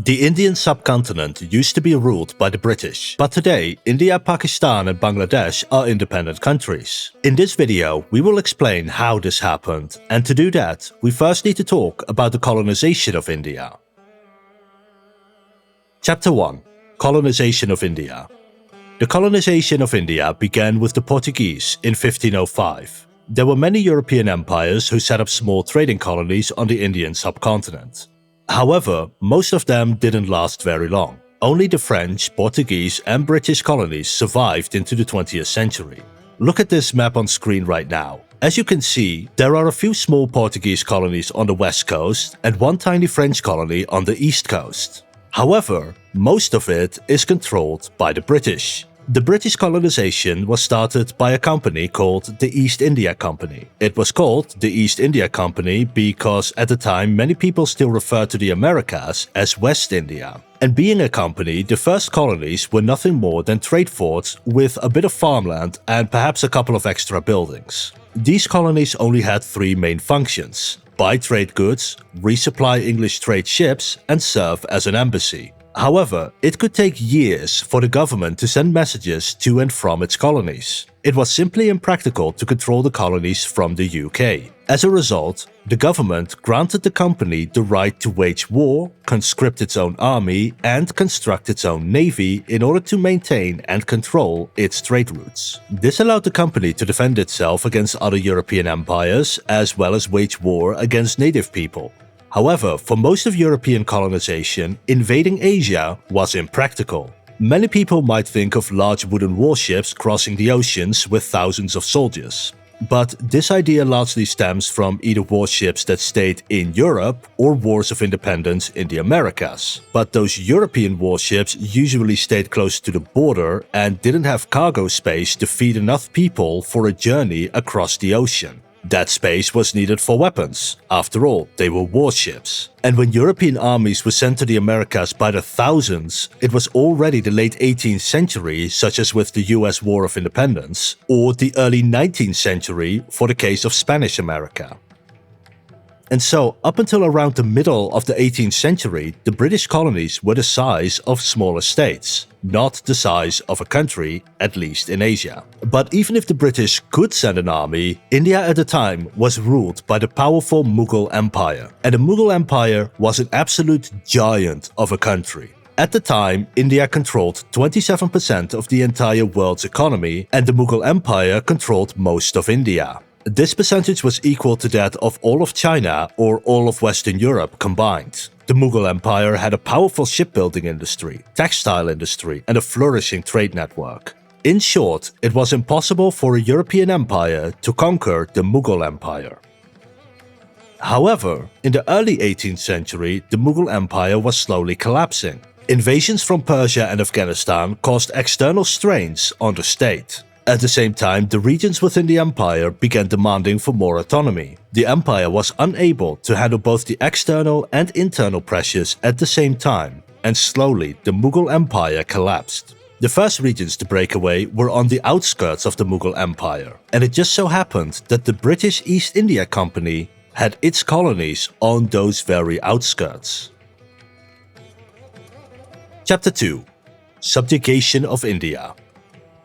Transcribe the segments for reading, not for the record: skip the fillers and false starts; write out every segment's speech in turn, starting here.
The Indian subcontinent used to be ruled by the British, but today India, Pakistan and Bangladesh are independent countries. In this video, we will explain how this happened, and to do that, we first need to talk about the colonization of India. Chapter 1. Colonization of India. The colonization of India began with the Portuguese in 1505. There were many European empires who set up small trading colonies on the Indian subcontinent. However, most of them didn't last very long. Only the French, Portuguese and British colonies survived into the 20th century. Look at this map on screen right now. As you can see, there are a few small Portuguese colonies on the west coast and one tiny French colony on the east coast. However, most of it is controlled by the British. The British colonization was started by a company called the East India Company. It was called the East India Company because at the time many people still referred to the Americas as West India. And being a company, the first colonies were nothing more than trade forts with a bit of farmland and perhaps a couple of extra buildings. These colonies only had three main functions: buy trade goods, resupply English trade ships, and serve as an embassy. However, it could take years for the government to send messages to and from its colonies. It was simply impractical to control the colonies from the UK. As a result, the government granted the company the right to wage war, conscript its own army, and construct its own navy in order to maintain and control its trade routes. This allowed the company to defend itself against other European empires, as well as wage war against native people. However, for most of European colonization, invading Asia was impractical. Many people might think of large wooden warships crossing the oceans with thousands of soldiers. But this idea largely stems from either warships that stayed in Europe or wars of independence in the Americas. But those European warships usually stayed close to the border and didn't have cargo space to feed enough people for a journey across the ocean. That space was needed for weapons. After all, they were warships. And when European armies were sent to the Americas by the thousands, it was already the late 18th century, such as with the US War of Independence, or the early 19th century for the case of Spanish America. And so, up until around the middle of the 18th century, the British colonies were the size of smaller states, not the size of a country, at least in Asia. But even if the British could send an army, India at the time was ruled by the powerful Mughal Empire. And the Mughal Empire was an absolute giant of a country. At the time, India controlled 27% of the entire world's economy, and the Mughal Empire controlled most of India. This percentage was equal to that of all of China or all of Western Europe combined. The Mughal Empire had a powerful shipbuilding industry, textile industry, and a flourishing trade network. In short, it was impossible for a European empire to conquer the Mughal Empire. However, in the early 18th century, the Mughal Empire was slowly collapsing. Invasions from Persia and Afghanistan caused external strains on the state. At the same time, the regions within the empire began demanding for more autonomy. The empire was unable to handle both the external and internal pressures at the same time, and slowly the Mughal Empire collapsed. The first regions to break away were on the outskirts of the Mughal Empire, and it just so happened that the British East India Company had its colonies on those very outskirts. Chapter 2. Subjugation of India.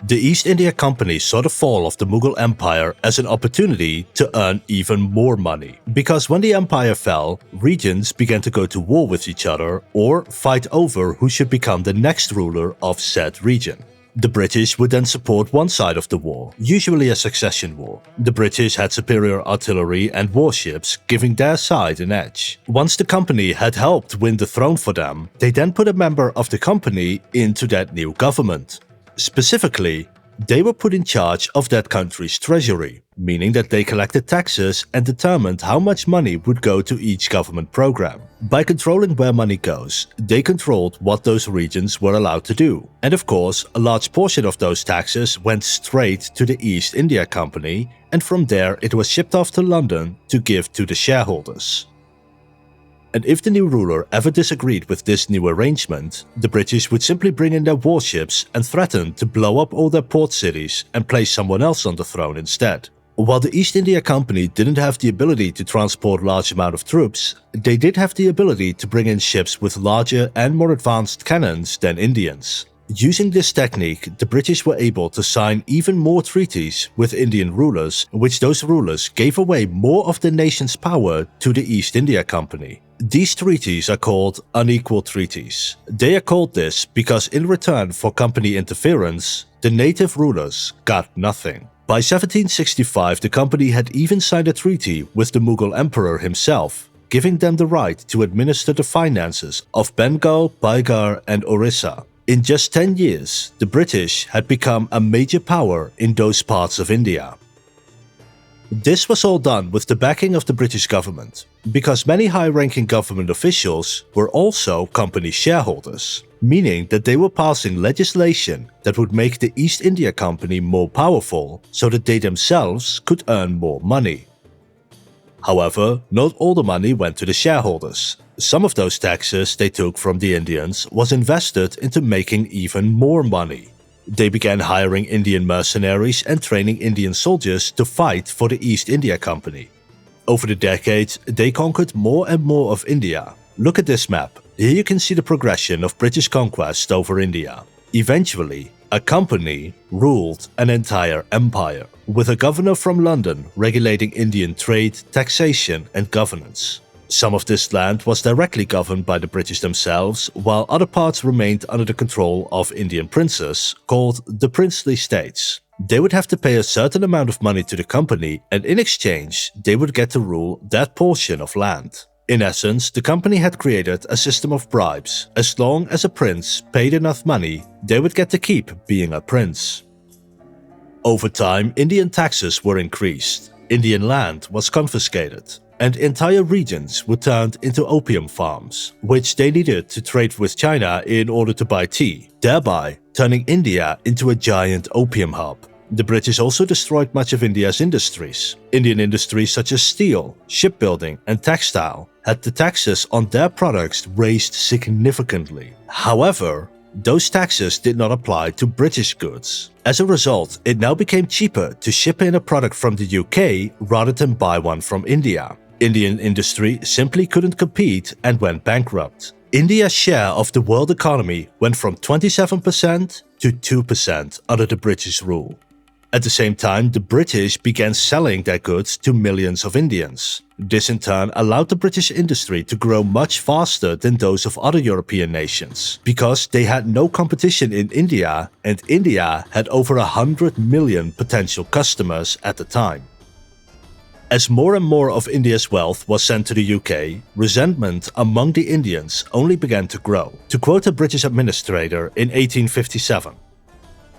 The East India Company saw the fall of the Mughal Empire as an opportunity to earn even more money. Because when the empire fell, regions began to go to war with each other or fight over who should become the next ruler of said region. The British would then support one side of the war, usually a succession war. The British had superior artillery and warships, giving their side an edge. Once the company had helped win the throne for them, they then put a member of the company into that new government. Specifically, they were put in charge of that country's treasury, meaning that they collected taxes and determined how much money would go to each government program. By controlling where money goes, they controlled what those regions were allowed to do. And of course, a large portion of those taxes went straight to the East India Company, and from there it was shipped off to London to give to the shareholders. And if the new ruler ever disagreed with this new arrangement, the British would simply bring in their warships and threaten to blow up all their port cities and place someone else on the throne instead. While the East India Company didn't have the ability to transport large amount of troops, they did have the ability to bring in ships with larger and more advanced cannons than Indians. Using this technique, the British were able to sign even more treaties with Indian rulers, in which those rulers gave away more of the nation's power to the East India Company. These treaties are called unequal treaties. They are called this because in return for company interference, the native rulers got nothing. By 1765, the company had even signed a treaty with the Mughal Emperor himself, giving them the right to administer the finances of Bengal, Baigar, and Orissa. In just 10 years, the British had become a major power in those parts of India. This was all done with the backing of the British government, because many high-ranking government officials were also company shareholders, meaning that they were passing legislation that would make the East India Company more powerful so that they themselves could earn more money. However, not all the money went to the shareholders. Some of those taxes they took from the Indians was invested into making even more money. They began hiring Indian mercenaries and training Indian soldiers to fight for the East India Company. Over the decades, they conquered more and more of India. Look at this map. Here you can see the progression of British conquest over India. Eventually, a company ruled an entire empire, with a governor from London regulating Indian trade, taxation, and governance. Some of this land was directly governed by the British themselves, while other parts remained under the control of Indian princes, called the princely states. They would have to pay a certain amount of money to the company, and in exchange, they would get to rule that portion of land. In essence, the company had created a system of bribes. As long as a prince paid enough money, they would get to keep being a prince. Over time, Indian taxes were increased, Indian land was confiscated, and entire regions were turned into opium farms, which they needed to trade with China in order to buy tea, thereby turning India into a giant opium hub. The British also destroyed much of India's industries. Indian industries such as steel, shipbuilding, and textile had the taxes on their products raised significantly. However, those taxes did not apply to British goods. As a result, it now became cheaper to ship in a product from the UK rather than buy one from India. Indian industry simply couldn't compete and went bankrupt. India's share of the world economy went from 27% to 2% under the British rule. At the same time, the British began selling their goods to millions of Indians. This in turn allowed the British industry to grow much faster than those of other European nations, because they had no competition in India, and India had over 100 million potential customers at the time. As more and more of India's wealth was sent to the UK, resentment among the Indians only began to grow. To quote a British administrator in 1857,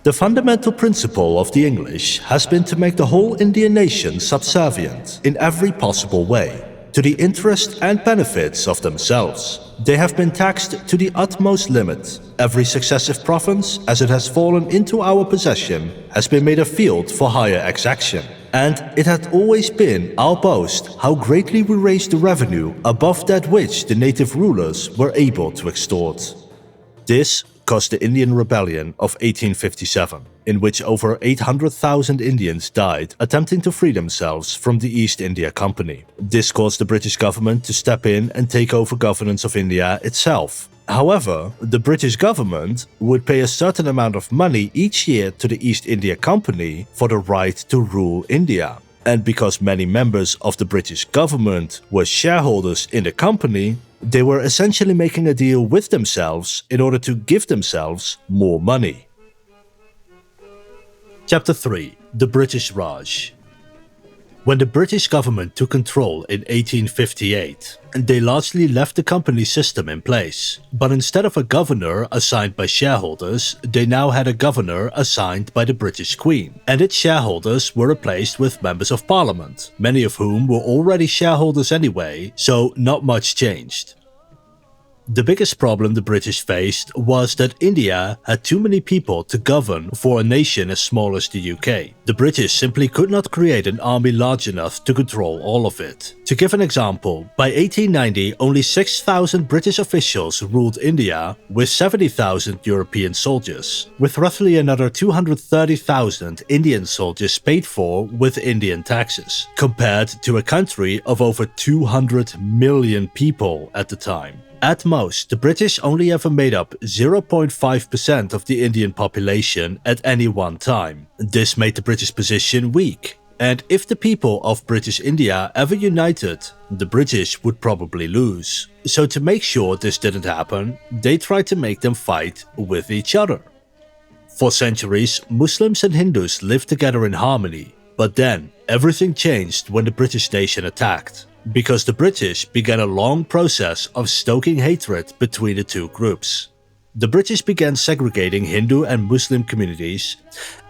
"The fundamental principle of the English has been to make the whole Indian nation subservient in every possible way, to the interest and benefits of themselves. They have been taxed to the utmost limit. Every successive province, as it has fallen into our possession, has been made a field for higher exaction. And it had always been our boast how greatly we raised the revenue above that which the native rulers were able to extort." This caused the Indian Rebellion of 1857, in which over 800,000 Indians died attempting to free themselves from the East India Company. This caused the British government to step in and take over governance of India itself. However, the British government would pay a certain amount of money each year to the East India Company for the right to rule India. And because many members of the British government were shareholders in the company, they were essentially making a deal with themselves in order to give themselves more money. Chapter 3: The British Raj. When the British government took control in 1858, they largely left the company system in place. But instead of a governor assigned by shareholders, they now had a governor assigned by the British Queen, and its shareholders were replaced with members of parliament, many of whom were already shareholders anyway, so not much changed. The biggest problem the British faced was that India had too many people to govern for a nation as small as the UK. The British simply could not create an army large enough to control all of it. To give an example, by 1890 only 6,000 British officials ruled India, with 70,000 European soldiers, with roughly another 230,000 Indian soldiers paid for with Indian taxes, compared to a country of over 200 million people at the time. At most, the British only ever made up 0.5% of the Indian population at any one time. This made the British position weak, and if the people of British India ever united, the British would probably lose. So to make sure this didn't happen, they tried to make them fight with each other. For centuries, Muslims and Hindus lived together in harmony, but then everything changed when the British nation attacked, because the British began a long process of stoking hatred between the two groups. The British began segregating Hindu and Muslim communities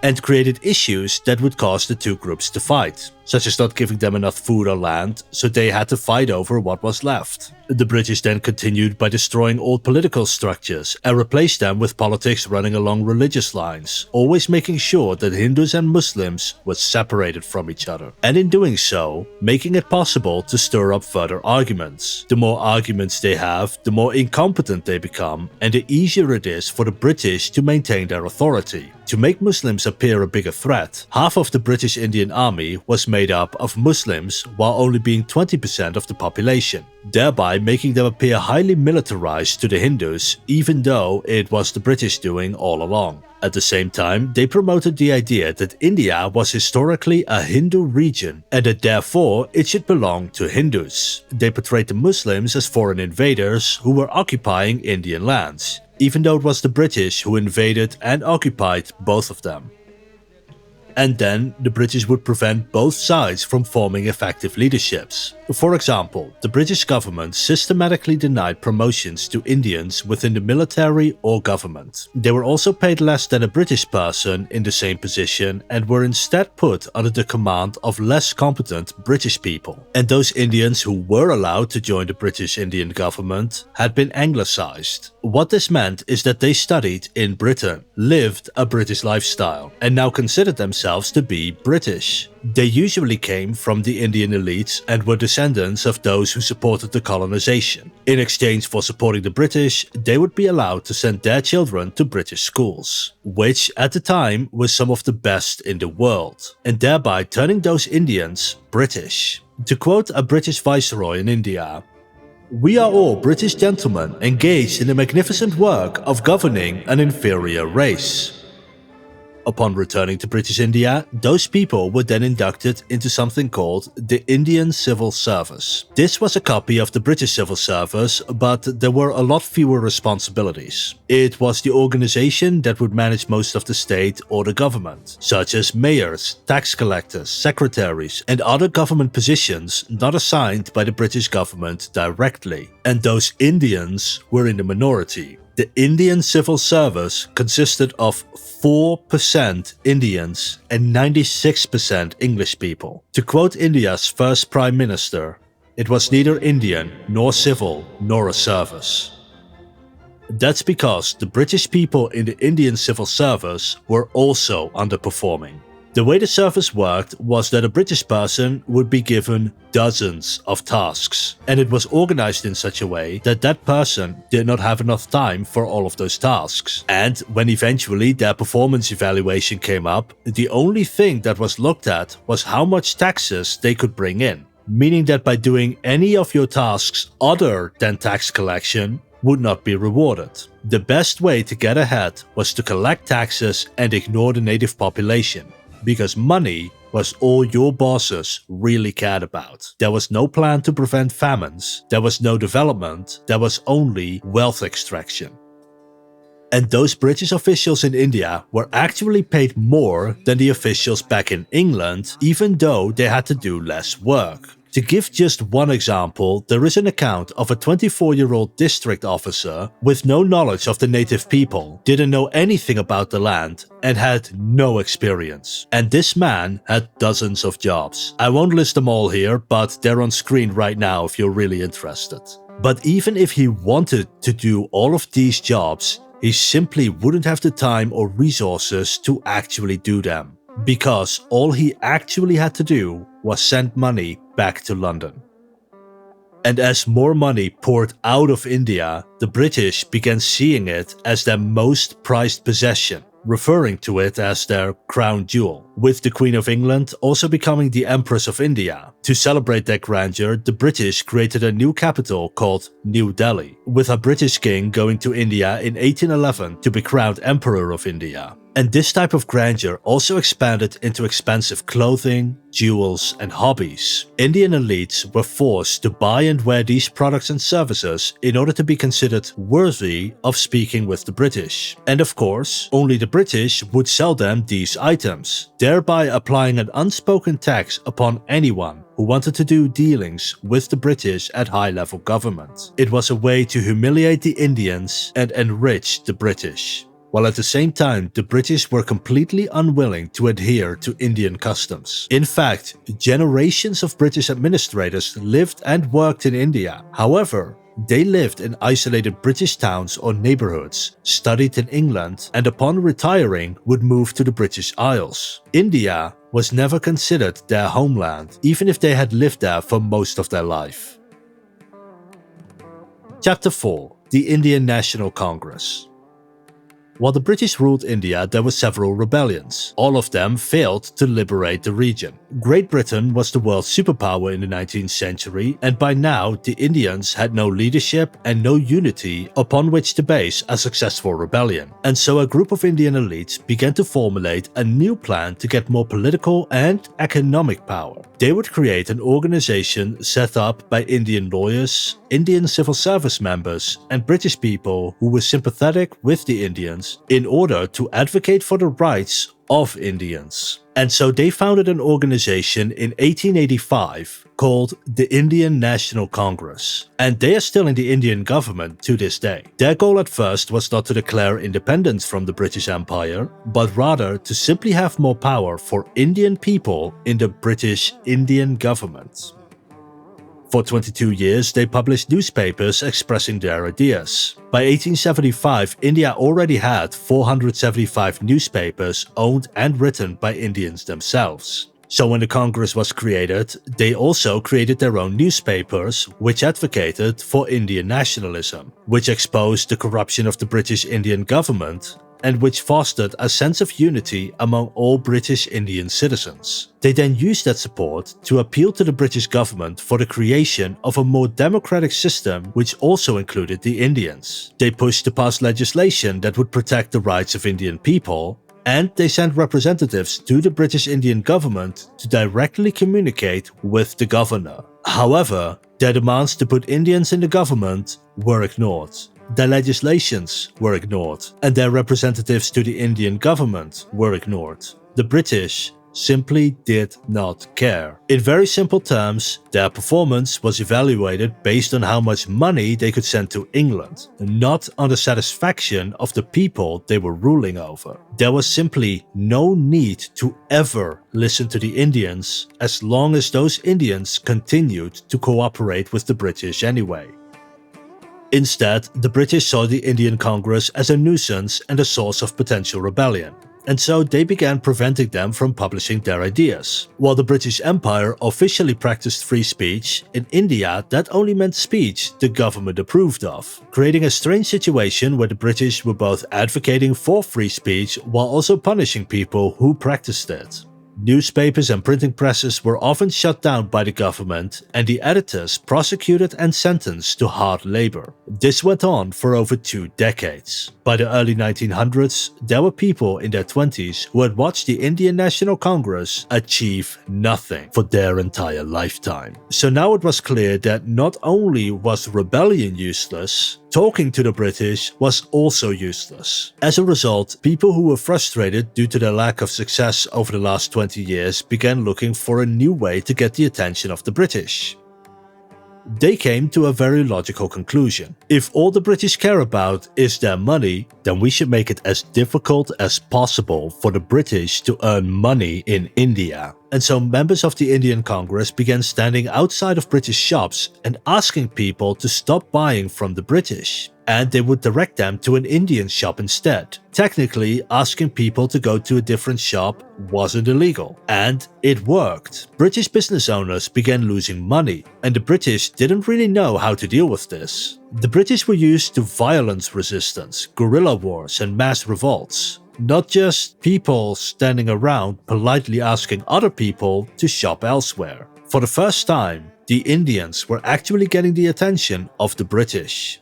and created issues that would cause the two groups to fight, such as not giving them enough food or land, so they had to fight over what was left. The British then continued by destroying old political structures and replaced them with politics running along religious lines, always making sure that Hindus and Muslims were separated from each other, and in doing so, making it possible to stir up further arguments. The more arguments they have, the more incompetent they become, and the easier it is for the British to maintain their authority. To make Muslims appear a bigger threat, half of the British Indian Army was made up of Muslims while only being 20% of the population, thereby making them appear highly militarized to the Hindus, even though it was the British doing all along. At the same time, they promoted the idea that India was historically a Hindu region and that therefore it should belong to Hindus. They portrayed the Muslims as foreign invaders who were occupying Indian lands, even though it was the British who invaded and occupied both of them. And then the British would prevent both sides from forming effective leaderships. For example, the British government systematically denied promotions to Indians within the military or government. They were also paid less than a British person in the same position and were instead put under the command of less competent British people. And those Indians who were allowed to join the British Indian government had been anglicized. What this meant is that they studied in Britain, lived a British lifestyle, and now considered themselves to be British. They usually came from the Indian elites and were descendants of those who supported the colonization. In exchange for supporting the British, they would be allowed to send their children to British schools, which at the time were some of the best in the world, and thereby turning those Indians British. To quote a British viceroy in India, "We are all British gentlemen engaged in the magnificent work of governing an inferior race." Upon returning to British India, those people were then inducted into something called the Indian Civil Service. This was a copy of the British Civil Service, but there were a lot fewer responsibilities. It was the organization that would manage most of the state or the government, such as mayors, tax collectors, secretaries, and other government positions not assigned by the British government directly. And those Indians were in the minority. The Indian Civil Service consisted of 4% Indians and 96% English people. To quote India's first Prime Minister, "It was neither Indian nor civil nor a service." That's because the British people in the Indian Civil Service were also underperforming. The way the service worked was that a British person would be given dozens of tasks, and it was organized in such a way that that person did not have enough time for all of those tasks. And when eventually their performance evaluation came up, the only thing that was looked at was how much taxes they could bring in, meaning that by doing any of your tasks other than tax collection would not be rewarded. The best way to get ahead was to collect taxes and ignore the native population, because money was all your bosses really cared about. There was no plan to prevent famines, there was no development, there was only wealth extraction. And those British officials in India were actually paid more than the officials back in England, even though they had to do less work. To give just one example, there is an account of a 24-year-old district officer with no knowledge of the native people, didn't know anything about the land, and had no experience. And this man had dozens of jobs. I won't list them all here, but they're on screen right now if you're really interested. But even if he wanted to do all of these jobs, he simply wouldn't have the time or resources to actually do them, because all he actually had to do was send money back to London. And as more money poured out of India, the British began seeing it as their most prized possession, referring to it as their crown jewel, with the Queen of England also becoming the Empress of India. To celebrate their grandeur, the British created a new capital called New Delhi, with a British king going to India in 1811 to be crowned Emperor of India. And this type of grandeur also expanded into expensive clothing, jewels, and hobbies. Indian elites were forced to buy and wear these products and services in order to be considered worthy of speaking with the British. And of course, only the British would sell them these items, thereby applying an unspoken tax upon anyone who wanted to do dealings with the British at high-level government. It was a way to humiliate the Indians and enrich the British, while at the same time the British were completely unwilling to adhere to Indian customs. In fact, generations of British administrators lived and worked in India. However, they lived in isolated British towns or neighborhoods, studied in England, and upon retiring would move to the British Isles. India was never considered their homeland, even if they had lived there for most of their life. Chapter 4: The Indian National Congress. While the British ruled India, there were several rebellions. All of them failed to liberate the region. Great Britain was the world's superpower in the 19th century, and by now the Indians had no leadership and no unity upon which to base a successful rebellion. And so a group of Indian elites began to formulate a new plan to get more political and economic power. They would create an organization set up by Indian lawyers, Indian civil service members, and British people who were sympathetic with the Indians in order to advocate for the rights of Indians. And so they founded an organization in 1885 called the Indian National Congress. And they are still in the Indian government to this day. Their goal at first was not to declare independence from the British Empire, but rather to simply have more power for Indian people in the British Indian government. For 22 years, they published newspapers expressing their ideas. By 1875, India already had 475 newspapers owned and written by Indians themselves. So when the Congress was created, they also created their own newspapers, which advocated for Indian nationalism, which exposed the corruption of the British Indian government, and which fostered a sense of unity among all British Indian citizens. They then used that support to appeal to the British government for the creation of a more democratic system which also included the Indians. They pushed to pass legislation that would protect the rights of Indian people, and they sent representatives to the British Indian government to directly communicate with the governor. However, their demands to put Indians in the government were ignored. Their legislations were ignored, and their representatives to the Indian government were ignored. The British simply did not care. In very simple terms, their performance was evaluated based on how much money they could send to England, not on the satisfaction of the people they were ruling over. There was simply no need to ever listen to the Indians as long as those Indians continued to cooperate with the British anyway. Instead, the British saw the Indian Congress as a nuisance and a source of potential rebellion, and so they began preventing them from publishing their ideas. While the British Empire officially practiced free speech, in India that only meant speech the government approved of, creating a strange situation where the British were both advocating for free speech while also punishing people who practiced it. Newspapers and printing presses were often shut down by the government, and the editors prosecuted and sentenced to hard labor. This went on for over 2 decades. By the early 1900s, there were people in their 20s who had watched the Indian National Congress achieve nothing for their entire lifetime. So now it was clear that not only was rebellion useless, talking to the British was also useless. As a result, people who were frustrated due to their lack of success over the last 20 years began looking for a new way to get the attention of the British. They came to a very logical conclusion. If all the British care about is their money, then we should make it as difficult as possible for the British to earn money in India. And so members of the Indian Congress began standing outside of British shops and asking people to stop buying from the British. And they would direct them to an Indian shop instead. Technically, asking people to go to a different shop wasn't illegal. And it worked. British business owners began losing money, and the British didn't really know how to deal with this. The British were used to violence resistance, guerrilla wars, and mass revolts. Not just people standing around politely asking other people to shop elsewhere. For the first time, the Indians were actually getting the attention of the British.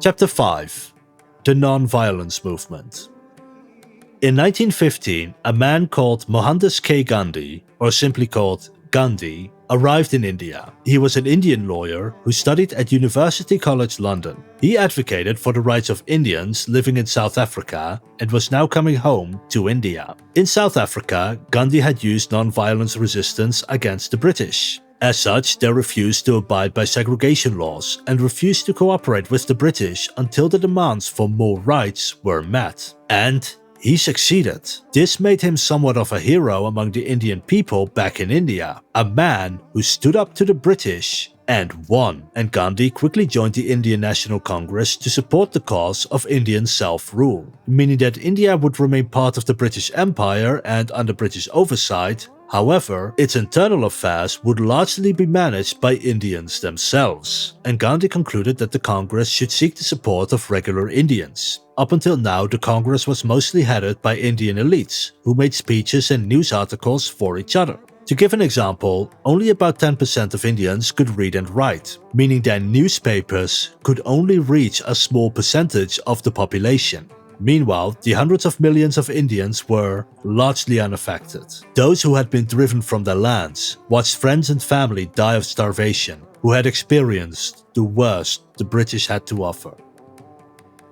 Chapter 5. The Nonviolence Movement. In 1915, a man called Mohandas K. Gandhi, or simply called Gandhi, arrived in India. He was an Indian lawyer who studied at University College London. He advocated for the rights of Indians living in South Africa and was now coming home to India. In South Africa, Gandhi had used non-violence resistance against the British. As such, they refused to abide by segregation laws and refused to cooperate with the British until the demands for more rights were met. And he succeeded. This made him somewhat of a hero among the Indian people back in India, a man who stood up to the British and won. And Gandhi quickly joined the Indian National Congress to support the cause of Indian self-rule, meaning that India would remain part of the British Empire and under British oversight. However, its internal affairs would largely be managed by Indians themselves, and Gandhi concluded that the Congress should seek the support of regular Indians. Up until now, the Congress was mostly headed by Indian elites, who made speeches and news articles for each other. To give an example, only about 10% of Indians could read and write, meaning that newspapers could only reach a small percentage of the population. Meanwhile, the hundreds of millions of Indians were largely unaffected. Those who had been driven from their lands, watched friends and family die of starvation, who had experienced the worst the British had to offer.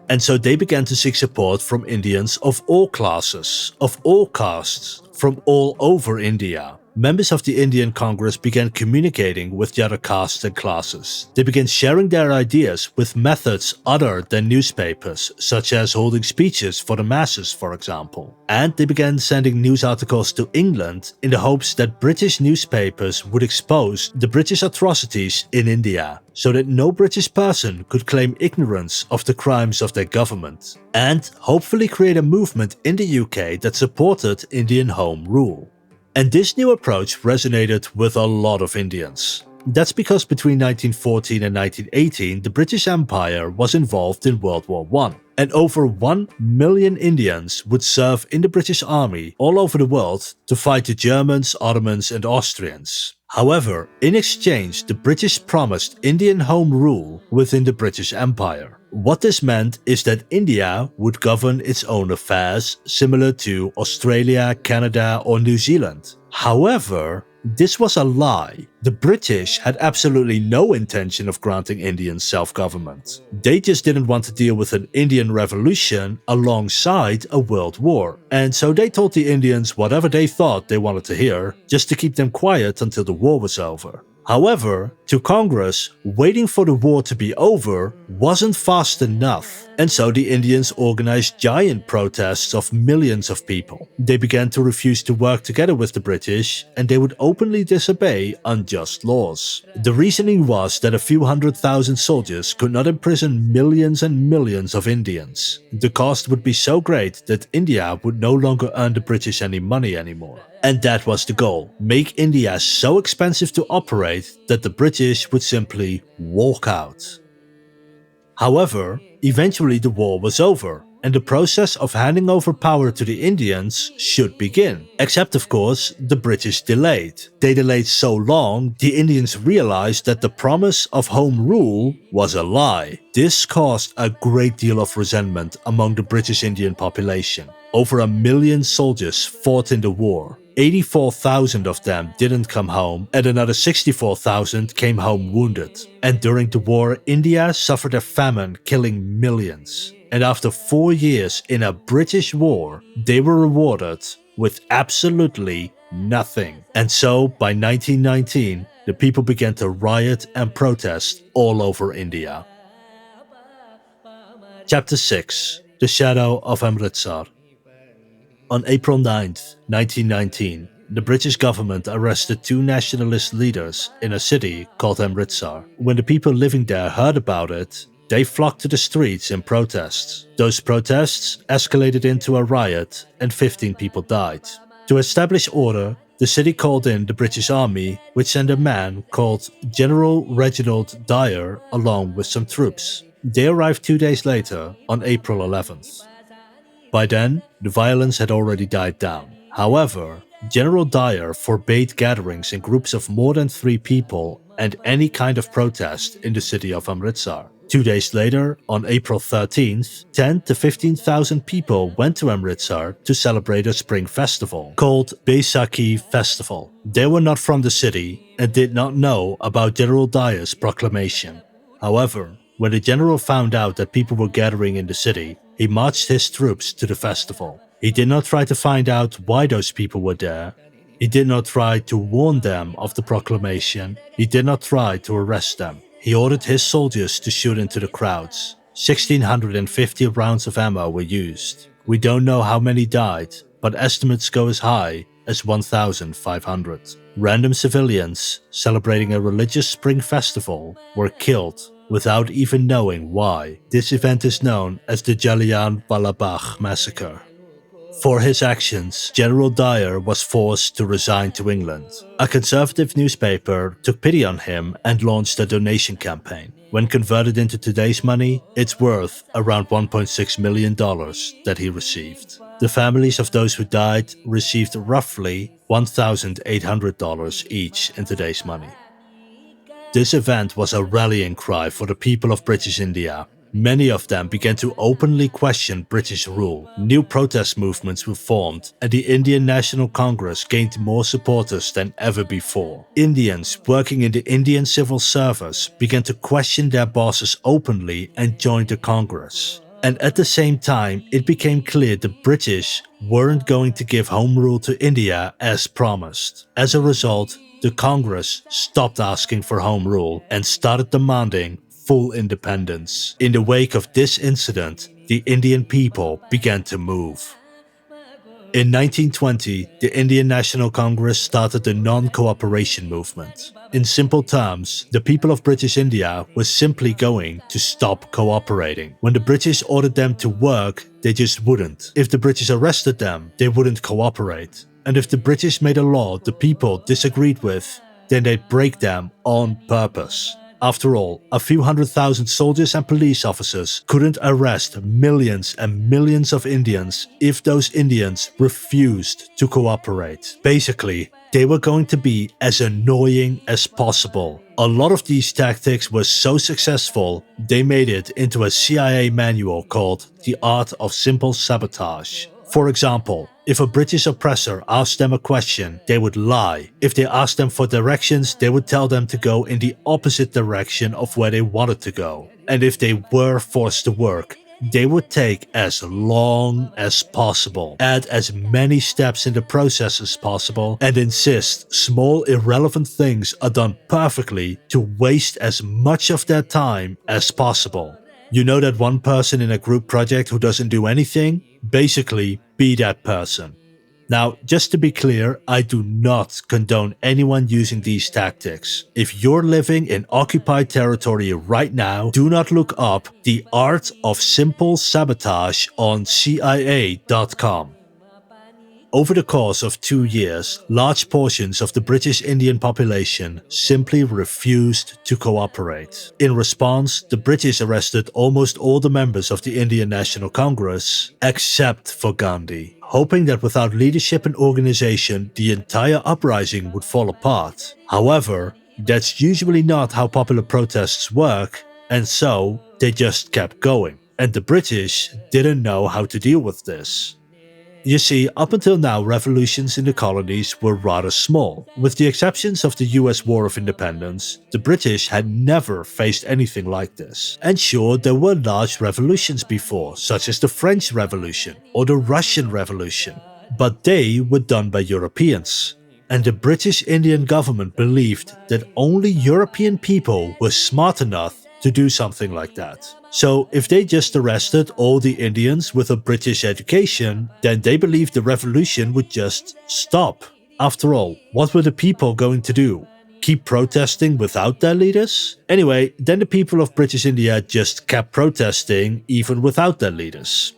And so they began to seek support from Indians of all classes, of all castes, from all over India. Members of the Indian Congress began communicating with the other castes and classes. They began sharing their ideas with methods other than newspapers, such as holding speeches for the masses, for example. And they began sending news articles to England in the hopes that British newspapers would expose the British atrocities in India, so that no British person could claim ignorance of the crimes of their government, and hopefully create a movement in the UK that supported Indian Home Rule. And this new approach resonated with a lot of Indians. That's because between 1914 and 1918, the British Empire was involved in World War I, and over 1 million Indians would serve in the British Army all over the world to fight the Germans, Ottomans, and Austrians. However, in exchange, the British promised Indian Home Rule within the British Empire. What this meant is that India would govern its own affairs, similar to Australia, Canada, or New Zealand. However, this was a lie. The British had absolutely no intention of granting Indians self-government. They just didn't want to deal with an Indian revolution alongside a world war. And so they told the Indians whatever they thought they wanted to hear, just to keep them quiet until the war was over. However, to Congress, waiting for the war to be over wasn't fast enough, and so the Indians organized giant protests of millions of people. They began to refuse to work together with the British, and they would openly disobey unjust laws. The reasoning was that a few 100,000 soldiers could not imprison millions and millions of Indians. The cost would be so great that India would no longer earn the British any money anymore. And that was the goal: make India so expensive to operate that the British would simply walk out. However, eventually the war was over, and the process of handing over power to the Indians should begin. Except of course, the British delayed. They delayed so long, the Indians realized that the promise of home rule was a lie. This caused a great deal of resentment among the British Indian population. Over 1 million soldiers fought in the war. 84,000 of them didn't come home, and another 64,000 came home wounded. And during the war, India suffered a famine, killing millions. And after 4 years in a British war, they were rewarded with absolutely nothing. And so, by 1919, the people began to riot and protest all over India. Chapter 6: The Shadow of Amritsar. On April 9, 1919, the British government arrested two nationalist leaders in a city called Amritsar. When the people living there heard about it, they flocked to the streets in protests. Those protests escalated into a riot and 15 people died. To establish order, the city called in the British Army, which sent a man called General Reginald Dyer along with some troops. They arrived 2 days later, on April 11th. By then, the violence had already died down. However, General Dyer forbade gatherings in groups of more than 3 people and any kind of protest in the city of Amritsar. 2 days later, on April 13th, 10 to 15,000 people went to Amritsar to celebrate a spring festival called Baisakhi Festival. They were not from the city and did not know about General Dyer's proclamation. However, when the general found out that people were gathering in the city, he marched his troops to the festival. He did not try to find out why those people were there. He did not try to warn them of the proclamation. He did not try to arrest them. He ordered his soldiers to shoot into the crowds. 1,650 rounds of ammo were used. We don't know how many died, but estimates go as high as 1,500. Random civilians celebrating a religious spring festival were killed without even knowing why. This event is known as the Jallianwala Bagh massacre. For his actions, General Dyer was forced to resign to England. A conservative newspaper took pity on him and launched a donation campaign. When converted into today's money, it's worth around $1.6 million that he received. The families of those who died received roughly $1,800 each in today's money. This event was a rallying cry for the people of British India. Many of them began to openly question British rule. New protest movements were formed, and the Indian National Congress gained more supporters than ever before. Indians working in the Indian civil service began to question their bosses openly and joined the Congress. And at the same time, it became clear the British weren't going to give home rule to India as promised. As a result, the Congress stopped asking for home rule and started demanding full independence. In the wake of this incident, the Indian people began to move. In 1920, the Indian National Congress started the non-cooperation movement. In simple terms, the people of British India were simply going to stop cooperating. When the British ordered them to work, they just wouldn't. If the British arrested them, they wouldn't cooperate. And if the British made a law the people disagreed with, then they'd break them on purpose. After all, a few 100,000 soldiers and police officers couldn't arrest millions and millions of Indians if those Indians refused to cooperate. Basically, they were going to be as annoying as possible. A lot of these tactics were so successful, they made it into a CIA manual called The Art of Simple Sabotage. For example, if a British oppressor asked them a question, they would lie. If they asked them for directions, they would tell them to go in the opposite direction of where they wanted to go. And if they were forced to work, they would take as long as possible, add as many steps in the process as possible, and insist small irrelevant things are done perfectly to waste as much of their time as possible. You know that one person in a group project who doesn't do anything? Basically, be that person. Now, just to be clear, I do not condone anyone using these tactics. If you're living in occupied territory right now, do not look up The Art of Simple Sabotage on CIA.com. Over the course of 2 years, large portions of the British Indian population simply refused to cooperate. In response, the British arrested almost all the members of the Indian National Congress, except for Gandhi, hoping that without leadership and organization, the entire uprising would fall apart. However, that's usually not how popular protests work, and so they just kept going. And the British didn't know how to deal with this. You see, up until now, revolutions in the colonies were rather small. With the exceptions of the US War of Independence, the British had never faced anything like this. And sure, there were large revolutions before, such as the French Revolution or the Russian Revolution, but they were done by Europeans. and the British Indian government believed that only European people were smart enough to do something like that. So if they just arrested all the Indians with a British education, then they believed the revolution would just stop. After all, what were the people going to do? Keep protesting without their leaders? Anyway, then the people of British India just kept protesting even without their leaders.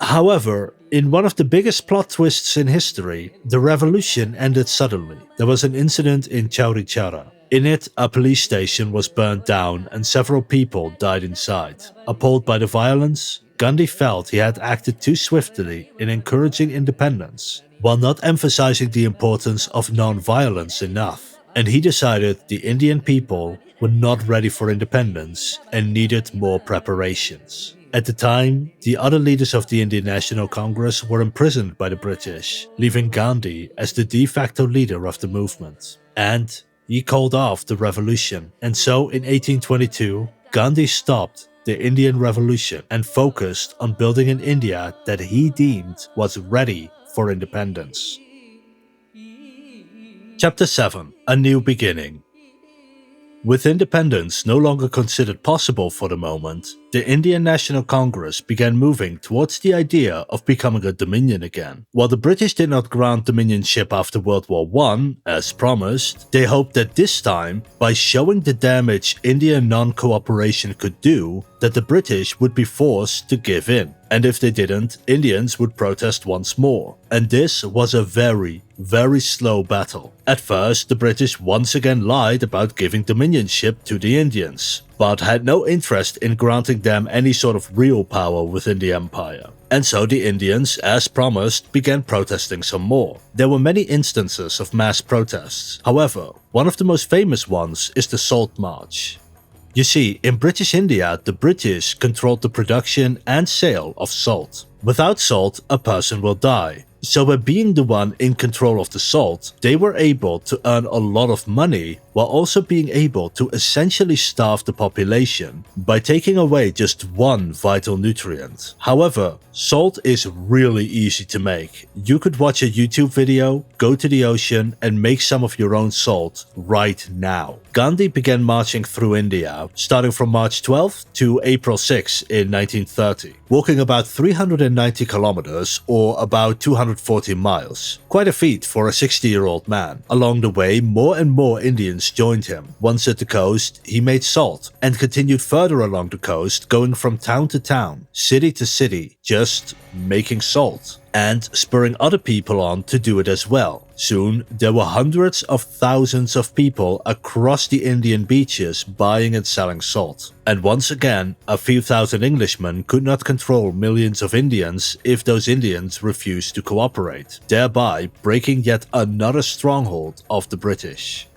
However, in one of the biggest plot twists in history, the revolution ended suddenly. There was an incident in Chauri Chara. In it, a police station was burned down and several people died inside. Appalled by the violence, Gandhi felt he had acted too swiftly in encouraging independence, while not emphasizing the importance of non-violence enough. And he decided the Indian people were not ready for independence and needed more preparations. At the time, the other leaders of the Indian National Congress were imprisoned by the British, leaving Gandhi as the de facto leader of the movement. And he called off the revolution. And so in 1822, Gandhi stopped the Indian Revolution and focused on building an India that he deemed was ready for independence. Chapter 7: A New Beginning. With independence no longer considered possible for the moment, the Indian National Congress began moving towards the idea of becoming a dominion again. While the British did not grant dominionship after World War I, as promised, they hoped that this time, by showing the damage Indian non-cooperation could do, that the British would be forced to give in. And if they didn't, Indians would protest once more. And this was a very slow battle. At first, the British once again lied about giving dominionship to the Indians, but had no interest in granting them any sort of real power within the empire. And so the Indians, as promised, began protesting some more. There were many instances of mass protests. However, one of the most famous ones is the Salt March. You see, in British India, the British controlled the production and sale of salt. Without salt, a person will die. So by being the one in control of the salt, they were able to earn a lot of money while also being able to essentially starve the population by taking away just one vital nutrient. However, salt is really easy to make. You could watch a YouTube video, go to the ocean and make some of your own salt right now. Gandhi began marching through India, starting from March 12 to April 6 in 1930, walking about 390 kilometers or about 240 miles. Quite a feat for a 60-year-old man. Along the way, more and more Indians joined him. Once at the coast, he made salt and continued further along the coast, going from town to town, city to city, just making salt, and spurring other people on to do it as well. Soon, there were hundreds of thousands of people across the Indian beaches buying and selling salt. And once again, a few thousand Englishmen could not control millions of Indians if those Indians refused to cooperate, thereby breaking yet another stronghold of the British.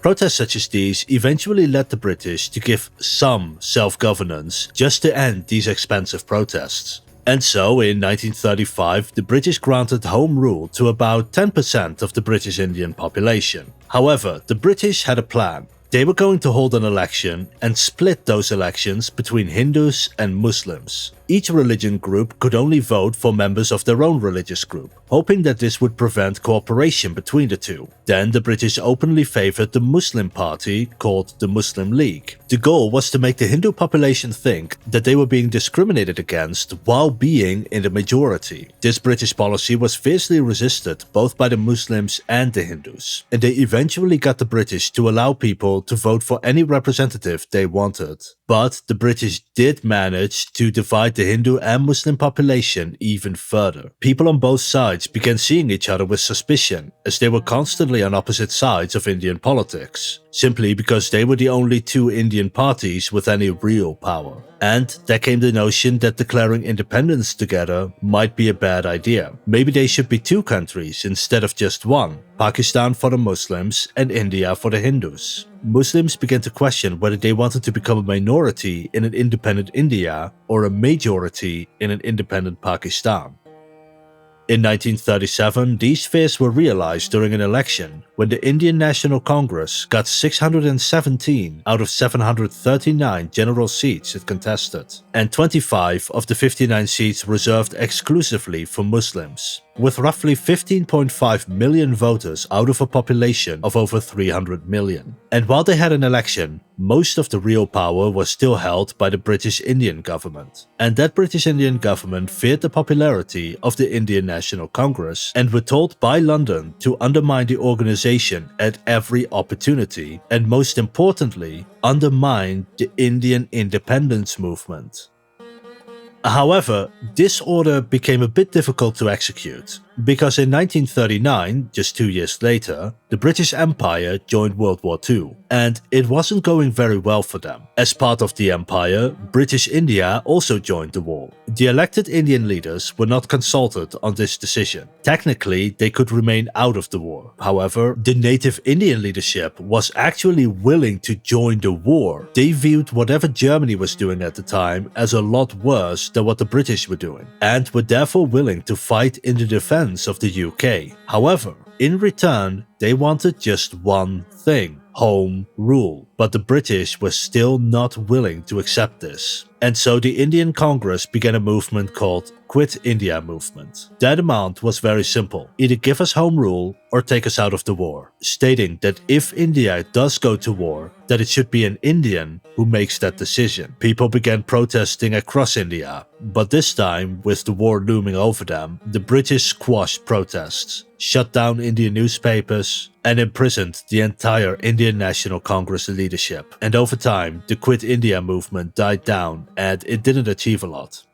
Protests such as these eventually led the British to give some self-governance just to end these expensive protests. And so, in 1935, the British granted home rule to about 10% of the British Indian population. However, the British had a plan. They were going to hold an election and split those elections between Hindus and Muslims. Each religion group could only vote for members of their own religious group, hoping that this would prevent cooperation between the two. Then the British openly favored the Muslim party called the Muslim League. The goal was to make the Hindu population think that they were being discriminated against while being in the majority. This British policy was fiercely resisted both by the Muslims and the Hindus, and they eventually got the British to allow people to vote for any representative they wanted. But the British did manage to divide the Hindu and Muslim population even further. People on both sides began seeing each other with suspicion, as they were constantly on opposite sides of Indian politics, simply because they were the only two Indian parties with any real power. And there came the notion that declaring independence together might be a bad idea. Maybe they should be two countries instead of just one, Pakistan for the Muslims and India for the Hindus. Muslims began to question whether they wanted to become a minority in an independent India or a majority in an independent Pakistan. In 1937, these fears were realized during an election when the Indian National Congress got 617 out of 739 general seats it contested, and 25 of the 59 seats reserved exclusively for Muslims. with roughly 15.5 million voters out of a population of over 300 million. And while they had an election, most of the real power was still held by the British Indian government. And that British Indian government feared the popularity of the Indian National Congress and were told by London to undermine the organization at every opportunity, and most importantly, undermine the Indian independence movement. However, this order became a bit difficult to execute, because in 1939, just 2 years later, the British Empire joined World War II, and it wasn't going very well for them. As part of the empire, British India also joined the war. The elected Indian leaders were not consulted on this decision. Technically, they could remain out of the war. However, the native Indian leadership was actually willing to join the war. They viewed whatever Germany was doing at the time as a lot worse than what the British were doing, and were therefore willing to fight in the defense of the UK. However, in return, they wanted just one thing: home rule. But the British were still not willing to accept this. And so the Indian Congress began a movement called Quit India movement. Their demand was very simple: either give us home rule or take us out of the war, stating that if India does go to war, that it should be an Indian who makes that decision. People began protesting across India, but this time, with the war looming over them, the British squashed protests, shut down Indian newspapers, and imprisoned the entire Indian National Congress leadership. And over time, the Quit India movement died down, and it didn't achieve a lot.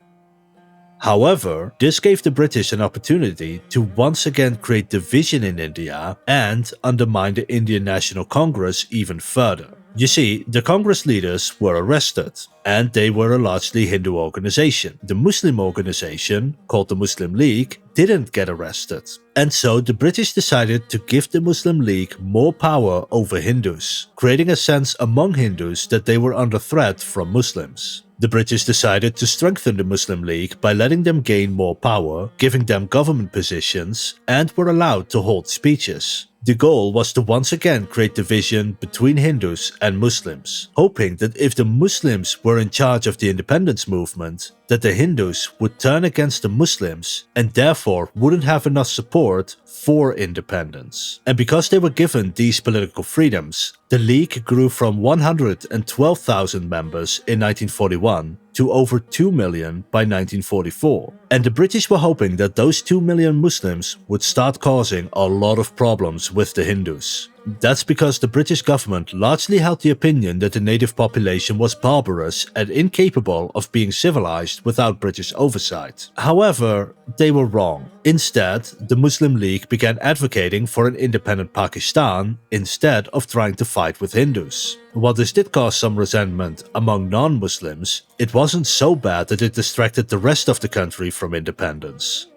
However, this gave the British an opportunity to once again create division in India and undermine the Indian National Congress even further. You see, the Congress leaders were arrested, and they were a largely Hindu organization. The Muslim organization, called the Muslim League, didn't get arrested. And so the British decided to give the Muslim League more power over Hindus, creating a sense among Hindus that they were under threat from Muslims. The British decided to strengthen the Muslim League by letting them gain more power, giving them government positions, and were allowed to hold speeches. The goal was to once again create division between Hindus and Muslims, hoping that if the Muslims were in charge of the independence movement, that the Hindus would turn against the Muslims and therefore wouldn't have enough support for independence. And because they were given these political freedoms, the League grew from 112,000 members in 1941 to over 2 million by 1944. And the British were hoping that those 2 million Muslims would start causing a lot of problems with the Hindus. That's because the British government largely held the opinion that the native population was barbarous and incapable of being civilized without British oversight. However, they were wrong. Instead, the Muslim League began advocating for an independent Pakistan instead of trying to fight with Hindus. While this did cause some resentment among non-Muslims, it wasn't so bad that it distracted the rest of the country from independence.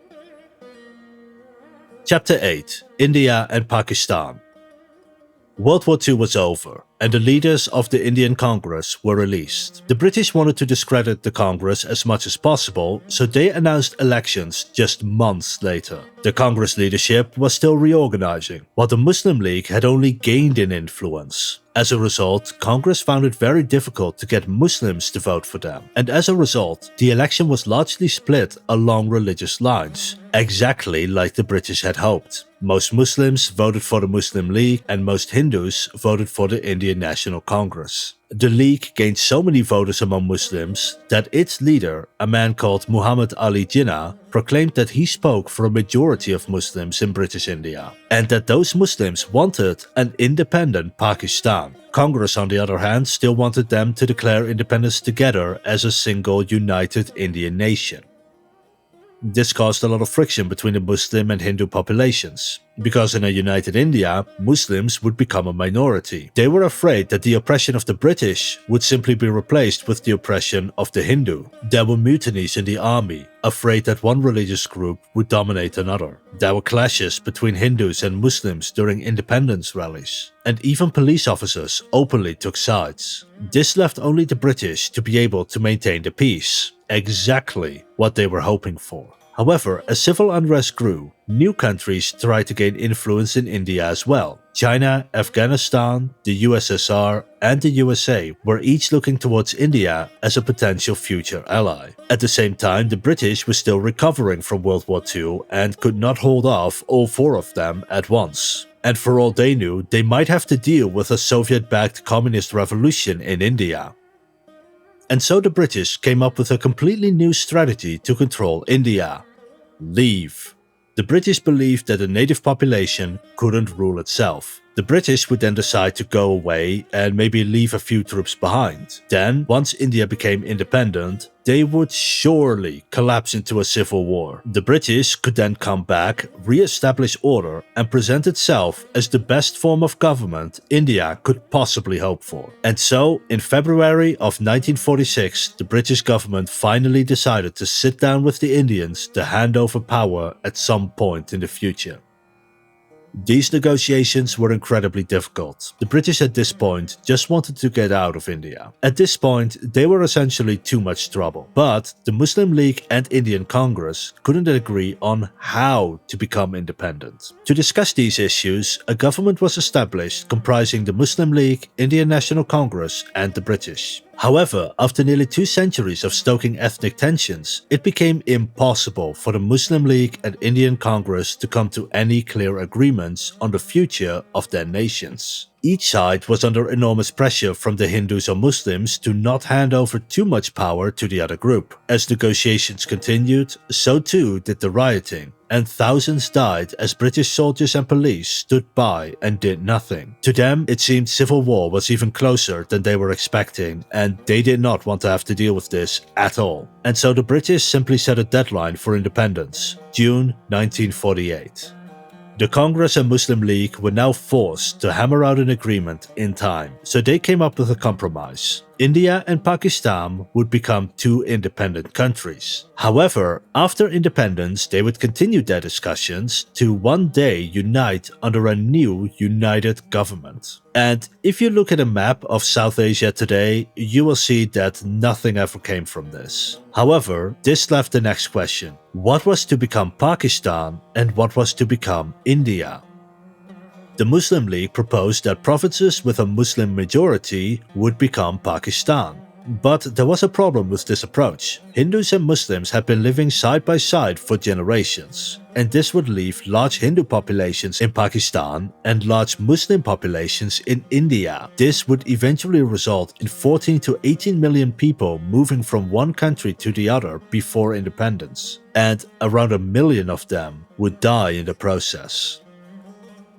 Chapter 8: India and Pakistan. World War II was over, and the leaders of the Indian Congress were released. The British wanted to discredit the Congress as much as possible, so they announced elections just months later. The Congress leadership was still reorganizing, while the Muslim League had only gained in influence. As a result, Congress found it very difficult to get Muslims to vote for them, and as a result, the election was largely split along religious lines, exactly like the British had hoped. Most Muslims voted for the Muslim League, and most Hindus voted for the Indian National Congress. The League gained so many voters among Muslims that its leader, a man called Muhammad Ali Jinnah, proclaimed that he spoke for a majority of Muslims in British India, and that those Muslims wanted an independent Pakistan. Congress, on the other hand, still wanted them to declare independence together as a single united Indian nation. This caused a lot of friction between the Muslim and Hindu populations, because in a united India, Muslims would become a minority. They were afraid that the oppression of the British would simply be replaced with the oppression of the Hindu. There were mutinies in the army, afraid that one religious group would dominate another. There were clashes between Hindus and Muslims during independence rallies, and even police officers openly took sides. This left only the British to be able to maintain the peace. Exactly what they were hoping for. However, as civil unrest grew, new countries tried to gain influence in India as well. China, Afghanistan, the USSR, and the USA were each looking towards India as a potential future ally. At the same time, the British were still recovering from World War II and could not hold off all four of them at once. And for all they knew, they might have to deal with a Soviet-backed communist revolution in India. And so the British came up with a completely new strategy to control India: leave. The British believed that the native population couldn't rule itself. The British would then decide to go away and maybe leave a few troops behind. Then, once India became independent, they would surely collapse into a civil war. The British could then come back, re-establish order, and present itself as the best form of government India could possibly hope for. And so, in February of 1946, the British government finally decided to sit down with the Indians to hand over power at some point in the future. These negotiations were incredibly difficult. The British at this point just wanted to get out of India. At this point, they were essentially too much trouble. But the Muslim League and Indian Congress couldn't agree on how to become independent. To discuss these issues, a government was established comprising the Muslim League, Indian National Congress, and the British. However, after nearly 2 centuries of stoking ethnic tensions, it became impossible for the Muslim League and Indian Congress to come to any clear agreements on the future of their nations. Each side was under enormous pressure from the Hindus or Muslims to not hand over too much power to the other group. As negotiations continued, so too did the rioting, and thousands died as British soldiers and police stood by and did nothing. To them, it seemed civil war was even closer than they were expecting, and they did not want to have to deal with this at all. And so the British simply set a deadline for independence: June 1948. The Congress and Muslim League were now forced to hammer out an agreement in time, so they came up with a compromise. India and Pakistan would become 2 independent countries. However, after independence, they would continue their discussions to one day unite under a new united government. And if you look at a map of South Asia today, you will see that nothing ever came from this. However, this left the next question: what was to become Pakistan and what was to become India? The Muslim League proposed that provinces with a Muslim majority would become Pakistan. But there was a problem with this approach. Hindus and Muslims had been living side by side for generations, and this would leave large Hindu populations in Pakistan and large Muslim populations in India. This would eventually result in 14 to 18 million people moving from one country to the other before independence, and around 1 million of them would die in the process.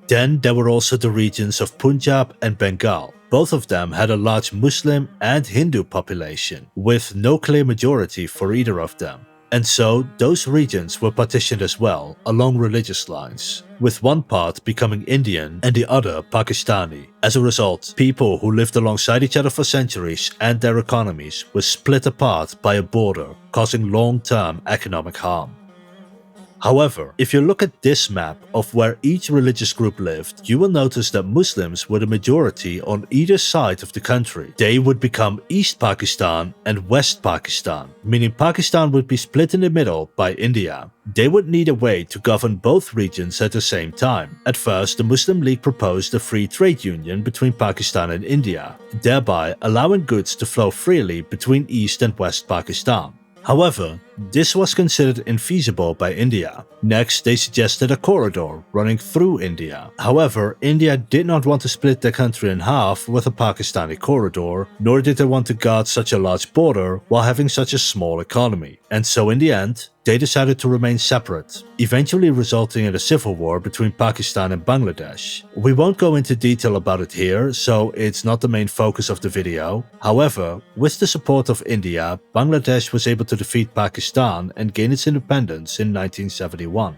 Then there were also the regions of Punjab and Bengal. Both of them had a large Muslim and Hindu population, with no clear majority for either of them. And so those regions were partitioned as well, along religious lines, with one part becoming Indian and the other Pakistani. As a result, people who lived alongside each other for centuries and their economies were split apart by a border, causing long-term economic harm. However, if you look at this map of where each religious group lived, you will notice that Muslims were the majority on either side of the country. They would become East Pakistan and West Pakistan, meaning Pakistan would be split in the middle by India. They would need a way to govern both regions at the same time. At first, the Muslim League proposed a free trade union between Pakistan and India, thereby allowing goods to flow freely between East and West Pakistan. However, this was considered infeasible by India. Next, they suggested a corridor running through India. However, India did not want to split their country in half with a Pakistani corridor, nor did they want to guard such a large border while having such a small economy. And so in the end, they decided to remain separate, eventually resulting in a civil war between Pakistan and Bangladesh. We won't go into detail about it here, so it's not the main focus of the video. However, with the support of India, Bangladesh was able to defeat Pakistan and gain its independence in 1971.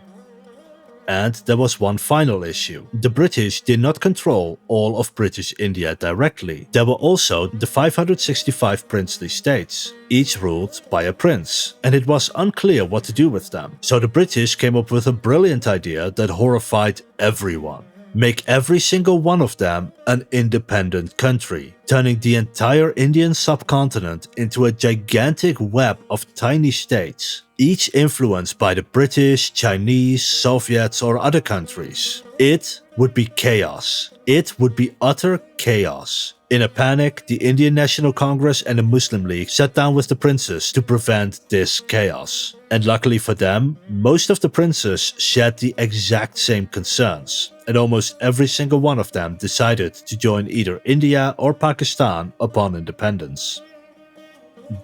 And there was one final issue. The British did not control all of British India directly. There were also the 565 princely states, each ruled by a prince, and it was unclear what to do with them. So the British came up with a brilliant idea that horrified everyone. make every single one of them an independent country, turning the entire Indian subcontinent into a gigantic web of tiny states, each influenced by the British, Chinese, Soviets, or other countries. It would be chaos. It would be utter chaos. In a panic, the Indian National Congress and the Muslim League sat down with the princes to prevent this chaos. And luckily for them, most of the princes shared the exact same concerns, and almost every single one of them decided to join either India or Pakistan upon independence.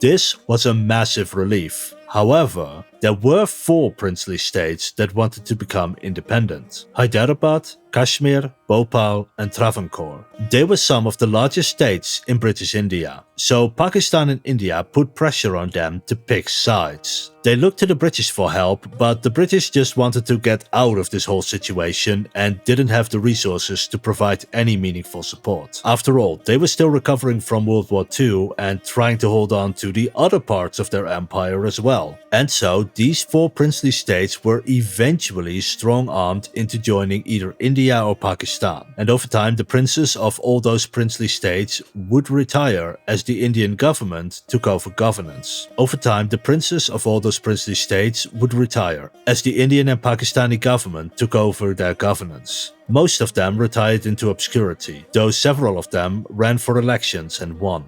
This was a massive relief. However, there were 4 princely states that wanted to become independent: Hyderabad, Kashmir, Bhopal, and Travancore. They were some of the largest states in British India, so Pakistan and India put pressure on them to pick sides. They looked to the British for help, but the British just wanted to get out of this whole situation and didn't have the resources to provide any meaningful support. After all, they were still recovering from World War II and trying to hold on to the other parts of their empire as well. And so these 4 princely states were eventually strong-armed into joining either India or Pakistan. And over time, the princes of all those princely states would retire as the Indian government took over governance. Over time, the princes of all those princely states would retire as the Indian and Pakistani government took over their governance. Most of them retired into obscurity, though several of them ran for elections and won.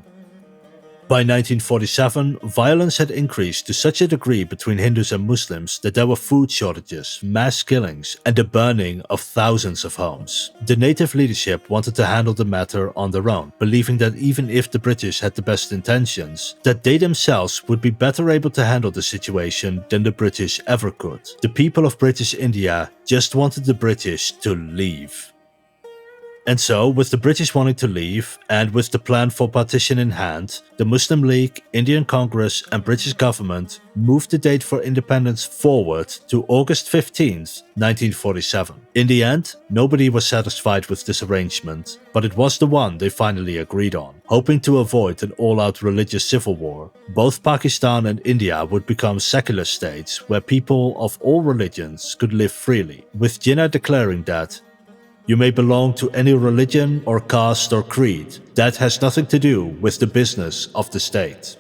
By 1947, violence had increased to such a degree between Hindus and Muslims that there were food shortages, mass killings, and the burning of thousands of homes. The native leadership wanted to handle the matter on their own, believing that even if the British had the best intentions, that they themselves would be better able to handle the situation than the British ever could. The people of British India just wanted the British to leave. And so, with the British wanting to leave, and with the plan for partition in hand, the Muslim League, Indian Congress, and British government moved the date for independence forward to August 15th, 1947. In the end, nobody was satisfied with this arrangement, but it was the one they finally agreed on. Hoping to avoid an all-out religious civil war, both Pakistan and India would become secular states where people of all religions could live freely, with Jinnah declaring that "You may belong to any religion or caste or creed. That has nothing to do with the business of the state."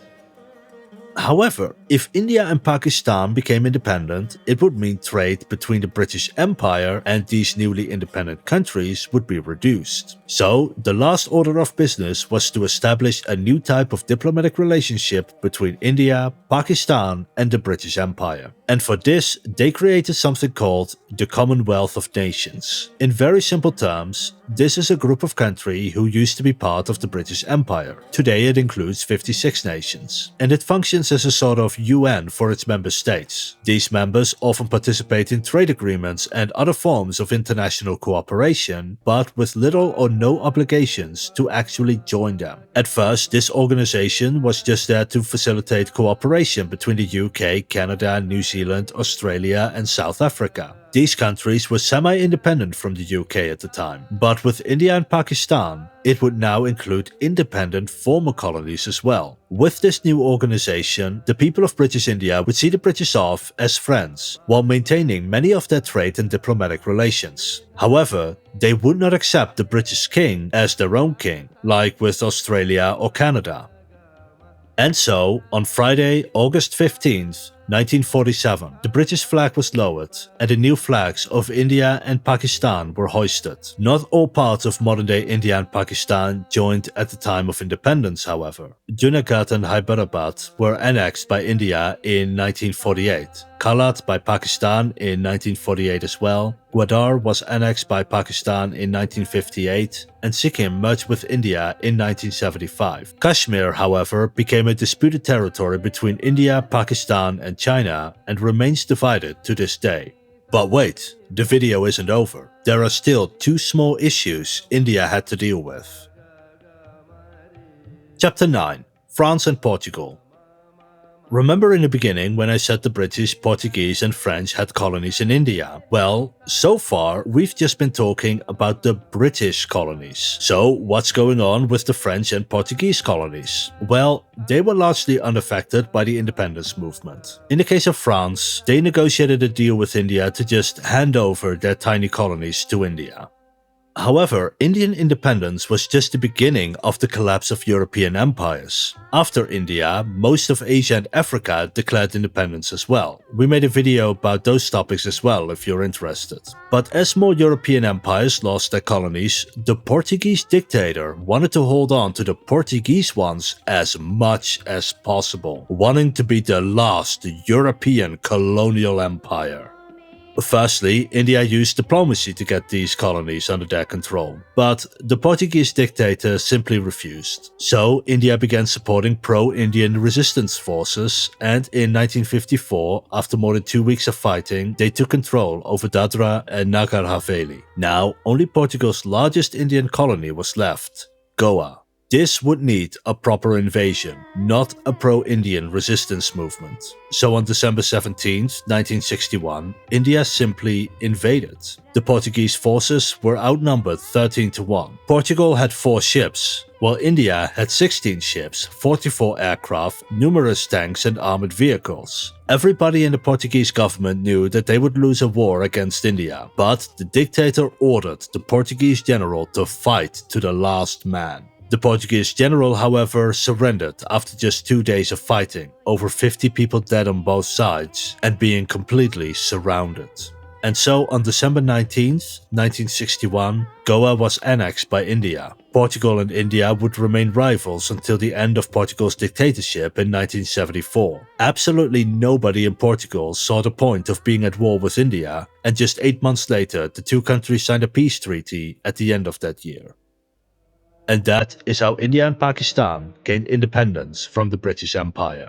However, if India and Pakistan became independent, it would mean trade between the British Empire and these newly independent countries would be reduced. So, the last order of business was to establish a new type of diplomatic relationship between India, Pakistan, and the British Empire. And for this, they created something called the Commonwealth of Nations. In very simple terms, this is a group of countries who used to be part of the British Empire. Today it includes 56 nations, and it functions as a sort of UN for its member states. These members often participate in trade agreements and other forms of international cooperation, but with little or no obligations to actually join them. At first, this organization was just there to facilitate cooperation between the UK, Canada, New Zealand, Australia, and South Africa. These countries were semi-independent from the UK at the time, but with India and Pakistan, it would now include independent former colonies as well. With this new organization, the people of British India would see the British off as friends, while maintaining many of their trade and diplomatic relations. However, they would not accept the British king as their own king, like with Australia or Canada. And so, on Friday, August 15th, 1947, the British flag was lowered and the new flags of India and Pakistan were hoisted. Not all parts of modern-day India and Pakistan joined at the time of independence, however. Junagadh and Hyderabad were annexed by India in 1948, Kalat by Pakistan in 1948 as well, Gwadar was annexed by Pakistan in 1958, and Sikkim merged with India in 1975. Kashmir, however, became a disputed territory between India, Pakistan, and China and remains divided to this day. But wait, the video isn't over. There are still 2 small issues India had to deal with. Chapter 9: France and Portugal. Remember in the beginning when I said the British, Portuguese and French had colonies in India? Well, so far we've just been talking about the British colonies. So what's going on with the French and Portuguese colonies? Well, they were largely unaffected by the independence movement. In the case of France, they negotiated a deal with India to just hand over their tiny colonies to India. However, Indian independence was just the beginning of the collapse of European empires. After India, most of Asia and Africa declared independence as well. We made a video about those topics as well if you're interested. But as more European empires lost their colonies, the Portuguese dictator wanted to hold on to the Portuguese ones as much as possible, wanting to be the last European colonial empire. Firstly, India used diplomacy to get these colonies under their control, but the Portuguese dictator simply refused. So, India began supporting pro-Indian resistance forces, and in 1954, after more than 2 weeks of fighting, they took control over Dadra and Nagar Haveli. Now, only Portugal's largest Indian colony was left, Goa. This would need a proper invasion, not a pro-Indian resistance movement. So on December 17, 1961, India simply invaded. The Portuguese forces were outnumbered 13-1. Portugal had 4 ships, while India had 16 ships, 44 aircraft, numerous tanks and armored vehicles. Everybody in the Portuguese government knew that they would lose a war against India, but the dictator ordered the Portuguese general to fight to the last man. The Portuguese general, however, surrendered after just 2 days of fighting, over 50 people dead on both sides, and being completely surrounded. And so on December 19, 1961, Goa was annexed by India. Portugal and India would remain rivals until the end of Portugal's dictatorship in 1974. Absolutely nobody in Portugal saw the point of being at war with India, and just 8 months later, the two countries signed a peace treaty at the end of that year. And that is how India and Pakistan gained independence from the British Empire.